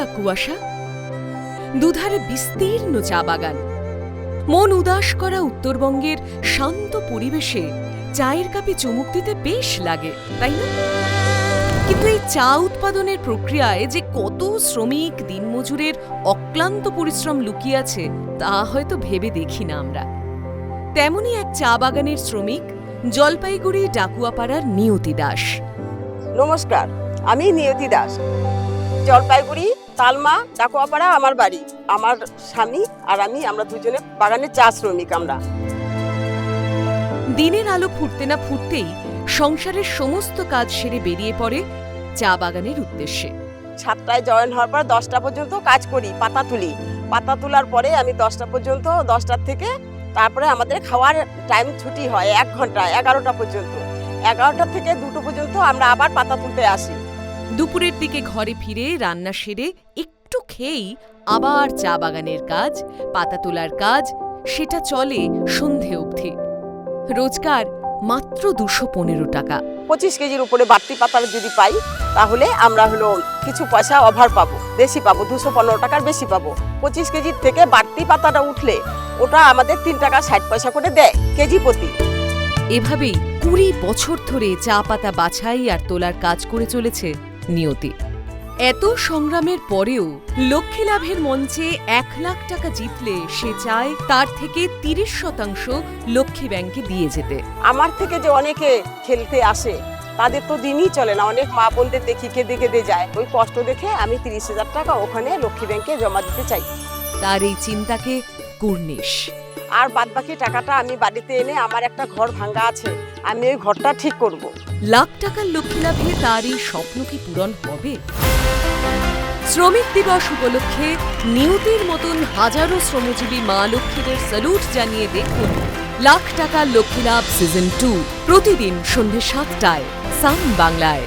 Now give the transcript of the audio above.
হালকা কুয়াশা, দুধারে বিস্তীর্ণ চা বাগান। মন উদাস করা উত্তরবঙ্গের শান্ত পরিবেশে চায়ের কাপে চুমুক দিতে বেশ লাগে, তাই না? কিন্তু এই চা উৎপাদনের প্রক্রিয়ায় যে কত শ্রমিক দিনমজুরের অক্লান্ত পরিশ্রম লুকিয়ে আছে তা হয়তো ভেবে দেখি না আমরা। তেমনই এক চা বাগানের শ্রমিক জলপাইগুড়ি ডাকুয়াপাড়ার নিয়তি দাস। নমস্কার, আমি নিয়তি দাস। জলপাইগুড়ি তালমা ডাকুয়াপাড়া আমার বাড়ি। আমার স্বামী আর আমরা দুজনে বাগানের চা শ্রমিক। আমরা দিনের আলো ফুটতে না ফুটতেই সংসারের সমস্ত কাজ সেরে বেরিয়ে পড়ে চা বাগানের উদ্দেশ্যে। 7টায় জয়েন হওয়ার পর 10টা পর্যন্ত কাজ করি, পাতা তুলি। পাতা তোলার পরে আমি 10টা পর্যন্ত, 10টার থেকে তারপরে আমাদের খাওয়ার টাইম ছুটি হয় 1 ঘন্টা, 11টা পর্যন্ত। 11টা থেকে 2টো পর্যন্ত আমরা আবার পাতা তুলতে আসি। দুপুরের দিকে ঘরে ফিরে রান্না সেরে একটু খেয়েই আবার চা বাগানের কাজ, পাতা তোলার কাজ, সেটা চলে সন্ধে অবধি। রোজগার মাত্র 215 টাকা। 25 কেজির উপরে বাড়তি পাতা যদি পাই তাহলে আমরা কিছু পয়সা ওভার পাবো, বেশি পাবো, 215 টাকার বেশি পাবো। 25 কেজির থেকে বাড়তি পাতাটা উঠলে ওটা আমাদের 3 টাকা 60 পয়সা করে দেয় কেজি প্রতি। এভাবেই 20 বছর ধরে চা পাতা বাছাই আর তোলার কাজ করে চলেছে নিয়তি। এত সংগ্রামের পরেও লক্ষ্মী লাভের মঞ্চে 1 লাখ টাকা জিতলে সে চায় তার থেকে 30% লক্ষ্মী ব্যাংকে দিয়ে যেতে। আমার থেকে যে অনেকে খেলতে আসে তাদের তো দিনই চলে না। অনেক মা বোনদের দেখি কেঁদে কেঁদে যায়। ওই কষ্ট দেখে আমি 30,000 টাকা ওখানে লক্ষ্মী ব্যাংকে জমা দিতে চাই। তার এই চিন্তাকে কুর্নিশ। আর বাদবাকি টাকাটা আমি বাড়িতে এনে, আমার একটা ঘর ভাঙা আছে, আমি ওই ঘরটা ঠিক করব। লাখ টাকার লক্ষ্মী লাভে তার এই স্বপ্ন কি পূরণ হবে? শ্রমিক দিবস উপলক্ষে নিয়তির মতন হাজারো শ্রমজীবী মা লক্ষ্মীদের স্যালুট জানিয়ে দেখুন লাখ টাকার লক্ষ্মী লাভ সিজন 2 প্রতিদিন সন্ধ্যে 7টায় সান বাংলায়।